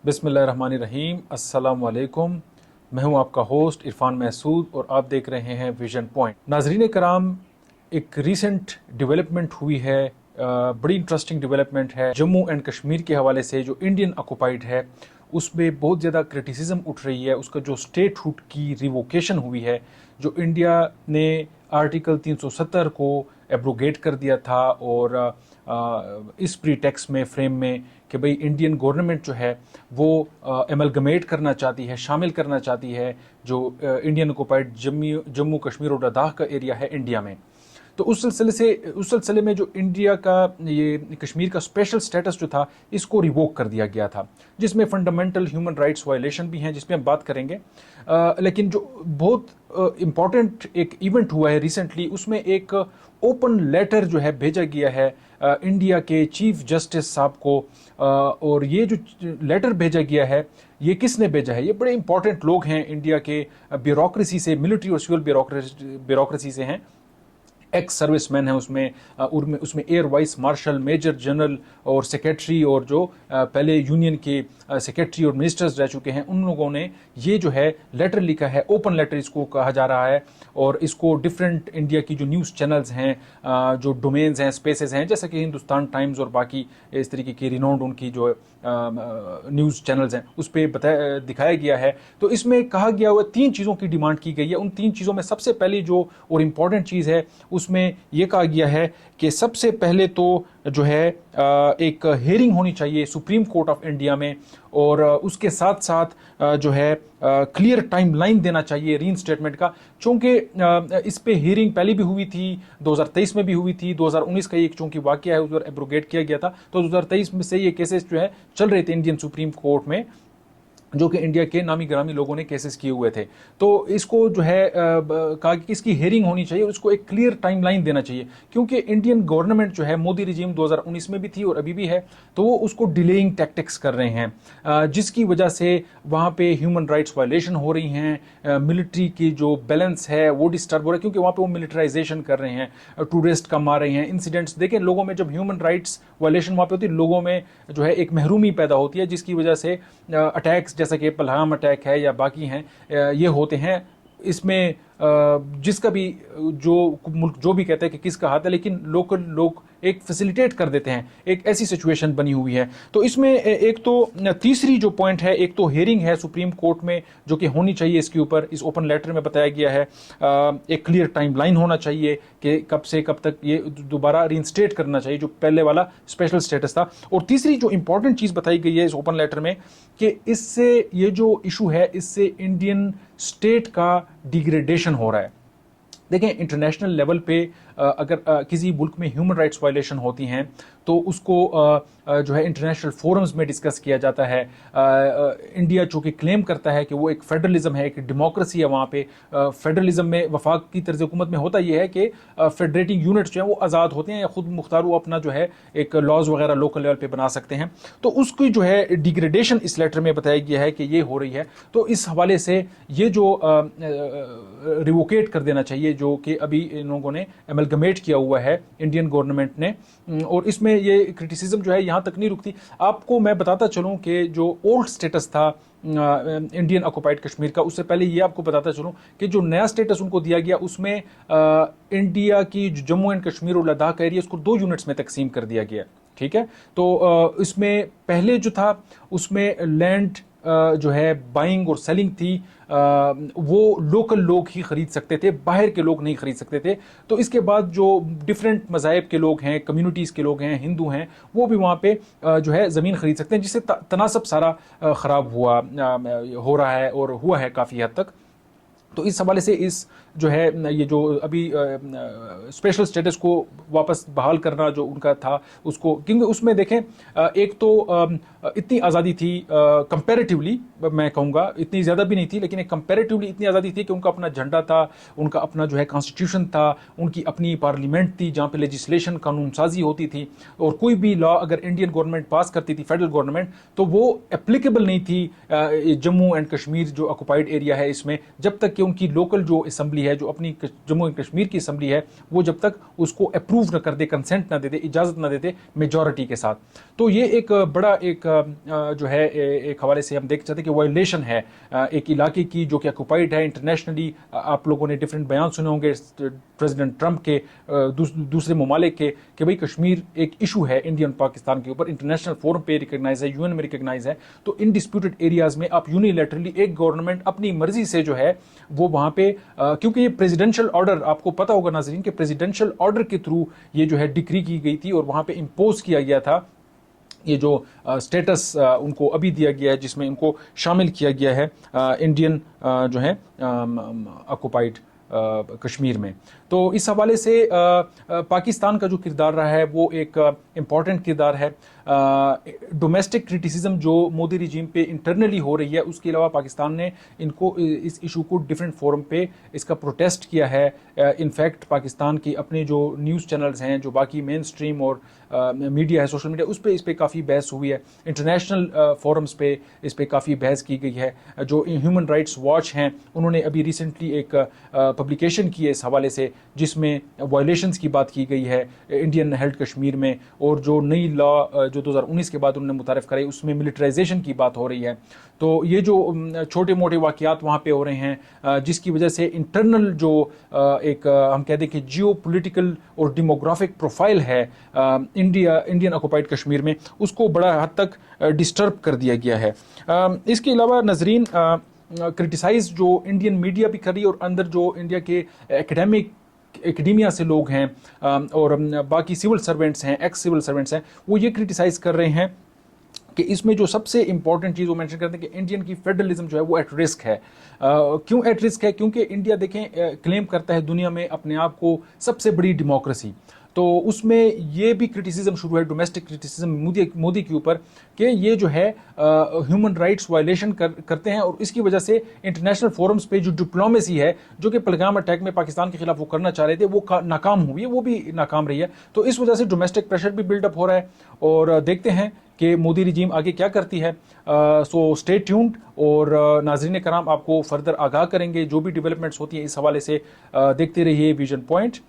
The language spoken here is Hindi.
बिस्मिल्लाहिर्रहमानिर्रहीम, अस्सलाम वालेकुम। मैं हूं आपका होस्ट इरफान महसूद और आप देख रहे हैं विजन पॉइंट। नाजरीन कराम, एक रीसेंट डेवलपमेंट हुई है, बड़ी इंटरेस्टिंग डेवलपमेंट है जम्मू एंड कश्मीर के हवाले से। जो इंडियन ऑक्युपाइड है उसमें बहुत ज़्यादा क्रिटिसिज्म उठ रही है। उसका जो स्टेटहुड की रिवोकेशन हुई है, जो इंडिया ने आर्टिकल 370 को एब्रोगेट कर दिया था और इस प्रीटेक्स में फ्रेम में कि भाई इंडियन गवर्नमेंट जो है वो एमलगमेट करना चाहती है, शामिल करना चाहती है जो इंडियन ऑक्युपाइड जम्मू कश्मीर और लद्दाख का एरिया है इंडिया में। तो उस सिलसिले में जो इंडिया का ये कश्मीर का स्पेशल स्टेटस जो था इसको रिवोक कर दिया गया था, जिसमें फंडामेंटल ह्यूमन राइट्स वायलेशन भी हैं, जिसमें हम बात करेंगे। लेकिन जो बहुत इम्पॉर्टेंट एक इवेंट हुआ है रिसेंटली, उसमें एक ओपन लेटर जो है भेजा गया है इंडिया के चीफ जस्टिस साहब को। और ये जो लेटर भेजा गया है, ये किसने भेजा है? ये बड़े इंपॉर्टेंट लोग हैं इंडिया के ब्यूरोक्रेसी से, मिलिट्री और सिविल ब्यूरोक्रेसी से हैं। एक्स सर्विसमैन है उसमें air vice marshal, major general और सेक्रेटरी, और जो पहले यूनियन के सेक्रेटरी और मिनिस्टर्स रह चुके हैं, उन लोगों ने ये जो है लेटर लिखा है। ओपन लेटर इसको कहा जा रहा है और इसको डिफरेंट इंडिया की जो न्यूज़ चैनल्स हैं, जो डोमेन्स हैं, स्पेसेस हैं, जैसे कि हिंदुस्तान टाइम्स और बाकी इस तरीके की रिनाउंड उनकी जो न्यूज़ चैनल्स हैं, उस पर दिखाया गया है। तो इसमें कहा गया हुआ 3 चीज़ों की डिमांड की गई है। उन 3 चीज़ों में सबसे पहली जो और इम्पॉर्टेंट चीज़ है, उसमें यह कहा गया है कि सबसे पहले तो जो है एक हेयरिंग होनी चाहिए सुप्रीम कोर्ट ऑफ इंडिया में, और उसके साथ साथ जो है क्लियर टाइमलाइन देना चाहिए रीइंस्टेटमेंट का। चूंकि इस पे हियरिंग पहले भी हुई थी, 2023 में भी हुई थी, 2019 का एक चूंकि वाकया है उस पर एब्रोगेट किया गया था, तो 2023 में से ये केसेस जो है चल रहे थे इंडियन सुप्रीम कोर्ट में, जो कि इंडिया के नामी गिरामी लोगों ने केसेस किए हुए थे। तो इसको जो है कहा कि इसकी हेयरिंग होनी चाहिए और इसको एक क्लियर टाइमलाइन देना चाहिए, क्योंकि इंडियन गवर्नमेंट जो है, मोदी रिजीम 2019 में भी थी और अभी भी है, तो वो उसको डिलेइंग टैक्टिक्स कर रहे हैं, जिसकी वजह से वहाँ पे ह्यूमन राइट्स वायलेशन हो रही हैं। मिलिट्री की जो बैलेंस है वो डिस्टर्ब हो रहा है, क्योंकि वहाँ पे वो मिलिटराइजेशन कर रहे हैं, टूरिस्ट कम आ रहे हैं, इंसिडेंट्स देखें लोगों में। जब ह्यूमन राइट्स वायलेशन वहाँ पे होती है, लोगों में जो है एक महरूमी पैदा होती है, जिसकी वजह से अटैक्स जैसा कि पहलगाम अटैक है या बाकी हैं, ये होते हैं। इसमें जिसका भी जो मुल्क जो भी कहता है कि किसका हाथ है, लेकिन लोकल लोग एक फैसिलिटेट कर देते हैं, एक ऐसी सिचुएशन बनी हुई है। तो इसमें एक तो तीसरी जो पॉइंट है, एक तो हेयरिंग है सुप्रीम कोर्ट में जो कि होनी चाहिए इसके ऊपर। इस ओपन लेटर में बताया गया है एक क्लियर टाइमलाइन होना चाहिए कि कब से कब तक ये दोबारा रीइंस्टेट करना चाहिए जो पहले वाला स्पेशल स्टेटस था। और तीसरी जो इंपॉर्टेंट चीज़ बताई गई है इस ओपन लेटर में कि इससे ये जो इशू है, इससे इंडियन स्टेट का डिग्रेडेशन हो रहा है। देखें, इंटरनेशनल लेवल पे अगर किसी मुल्क में ह्यूमन राइट्स वायलेशन होती हैं तो उसको जो है इंटरनेशनल फोरम्स में डिस्कस किया जाता है। इंडिया चूँकि क्लेम करता है कि वो एक फेडरलिज्म है, एक डेमोक्रेसी है, वहाँ पे फेडरलिज्म में वफाक की तर्ज हुकूमत में होता ये है कि फेडरेटिंग यूनिट्स जो हैं वो आज़ाद होते हैं या खुद मुख्तार वो अपना जो है एक लॉज वगैरह लोकल लेवल पे बना सकते हैं। तो उसकी जो है डिग्रेडेशन इस लेटर में बताया गया है कि ये हो रही है। तो इस हवाले से ये जो रिवोकेट कर देना चाहिए, जो कि अभी इन लोगों ने एमलगमेट किया हुआ है इंडियन गवर्नमेंट ने। और इसमें ये क्रिटिसिज्म जो है यहाँ तक नहीं रुकती। आपको मैं बताता चलूँ कि जो ओल्ड स्टेटस था इंडियन ऑक्युपाइड कश्मीर का, उससे पहले ये आपको बताता चलूँ कि जो नया स्टेटस उनको दिया गया उसमें इंडिया की जम्मू एंड कश्मीर और लद्दाख का एरिया उसको 2 यूनिट्स में तकसीम कर दिया गया। ठीक है, तो इसमें पहले जो था उसमें लैंड जो है बाइंग और सेलिंग थी, वो लोकल लोग ही खरीद सकते थे, बाहर के लोग नहीं खरीद सकते थे। तो इसके बाद जो डिफरेंट मज़ाहिब के लोग हैं, कम्युनिटीज़ के लोग हैं, हिंदू हैं, वो भी वहाँ पे जो है ज़मीन खरीद सकते हैं, जिससे तनासब सारा ख़राब हो रहा है और हुआ है काफ़ी हद तक। तो इस हवाले से इस जो है ये जो अभी स्पेशल स्टेटस को वापस बहाल करना जो उनका था उसको, क्योंकि उसमें देखें एक तो इतनी आज़ादी थी कंपैरेटिवली, मैं कहूँगा इतनी ज़्यादा भी नहीं थी, लेकिन एक कंपैरेटिवली इतनी आज़ादी थी कि उनका अपना झंडा था, उनका अपना जो है कॉन्स्टिट्यूशन था, उनकी अपनी पार्लियामेंट थी जहाँ पे लेजिस्लेशन कानून साजी होती थी, और कोई भी लॉ अगर इंडियन गवर्नमेंट पास करती थी, फेडरल गवर्नमेंट, तो वो एप्लीकेबल नहीं थी जम्मू एंड कश्मीर जो ऑक्युपाइड एरिया है इसमें, जब तक कि उनकी लोकल जो असम्बली असम्बली है, जो अपनी जम्मू एंड कश्मीर की असम्बली है, वो जब तक उसको अप्रूव न कर दे, कंसेंट न दे दे, इजाज़त न दे दे मेजॉरिटी के साथ। तो ये एक बड़ा एक जो है एक हवाले से हम देख सकते हैं कि वायलेशन है एक इलाके की जो कि ऑक्युपाइड है इंटरनेशनली। आप लोगों ने डिफरेंट बयान सुने होंगे प्रेसिडेंट ट्रंप के, दूसरे ममालिक के, कि भाई कश्मीर एक इशू है इंडिया और पाकिस्तान के ऊपर, इंटरनेशनल फोरम पे रिकग्नाइज है, यूएन में रिकग्नाइज है। तो इन डिस्प्यूटेड एरियाज में आप यूनिलैटरली एक गवर्नमेंट अपनी मर्जी से जो है वो वहां पे क्योंकि ये प्रेसिडेंशियल ऑर्डर, आपको पता होगा नाजरीन कि प्रेसिडेंशियल ऑर्डर के थ्रू ये जो है डिक्री की गई थी और वहां पे इम्पोज किया गया था ये जो स्टेटस उनको अभी दिया गया है, जिसमें इनको शामिल किया गया है इंडियन जो है ऑक्युपाइड कश्मीर में। तो इस हवाले से पाकिस्तान का जो किरदार रहा है वो एक इम्पॉर्टेंट किरदार है। डोमेस्टिक क्रिटिसिज्म जो मोदी रिजीम पे इंटरनली हो रही है, उसके अलावा पाकिस्तान ने इनको इस इशू को डिफरेंट फोरम पे इसका प्रोटेस्ट किया है। इनफैक्ट पाकिस्तान की अपने जो न्यूज़ चैनल्स हैं, जो बाकी मेन स्ट्रीम और मीडिया है, सोशल मीडिया, उस पर इस पर काफ़ी बहस हुई है। इंटरनेशनल फोरम्स पे इस पर काफ़ी बहस की गई है। जो ह्यूमन राइट्स वॉच हैं, उन्होंने अभी रिसेंटली एक पब्लिकेशन की है इस हवाले से, जिसमें वायलेशंस की बात की गई है इंडियन हेल्ड कश्मीर में, और जो नई लॉ जो 2019 के बाद उन्होंने मुतारिफ कराई उसमें मिलिटराइजेशन की बात हो रही है। तो ये जो छोटे मोटे वाक़यात वहाँ पे हो रहे हैं, जिसकी वजह से इंटरनल जो एक हम कह दें कि जियो पोलिटिकल और डेमोग्राफिक प्रोफाइल है इंडियन ऑक्युपाइड कश्मीर में, उसको बड़ा हद तक डिस्टर्ब कर दिया गया है। इसके अलावा नजरीन क्रिटिसाइज जो इंडियन मीडिया भी करी और अंदर जो इंडिया के एकेडेमिया से लोग हैं और बाकी सिविल सर्वेंट्स हैं, एक्स सिविल सर्वेंट्स हैं, वो ये क्रिटिसाइज कर रहे हैं कि इसमें जो सबसे इंपॉर्टेंट चीज़ वो मेंशन करते हैं कि इंडियन की फेडरलिज्म जो है वो एट रिस्क है। क्यों एट रिस्क है? क्योंकि इंडिया देखें क्लेम करता है दुनिया में अपने आप को सबसे बड़ी डेमोक्रेसी, तो उसमें ये भी क्रिटिसिज्म शुरू है, डोमेस्टिक क्रिटिसिज्म मोदी के ऊपर, कि ये जो है ह्यूमन राइट्स वायलेशन करते हैं, और इसकी वजह से इंटरनेशनल फोरम्स पे जो डिप्लोमेसी है, जो कि पहलगाम अटैक में पाकिस्तान के खिलाफ वो करना चाह रहे थे, वो नाकाम हुई है, वो भी नाकाम रही है। तो इस वजह से डोमेस्टिक प्रेशर भी बिल्डअप हो रहा है, और देखते हैं कि मोदी रिजीम आगे क्या करती है। सो स्टे ट्यून्ड, और नाज़रीन कराम आपको फर्दर आगाह करेंगे जो भी डेवलपमेंट्स होती हैं इस हवाले से। देखते रहिए विजन पॉइंट।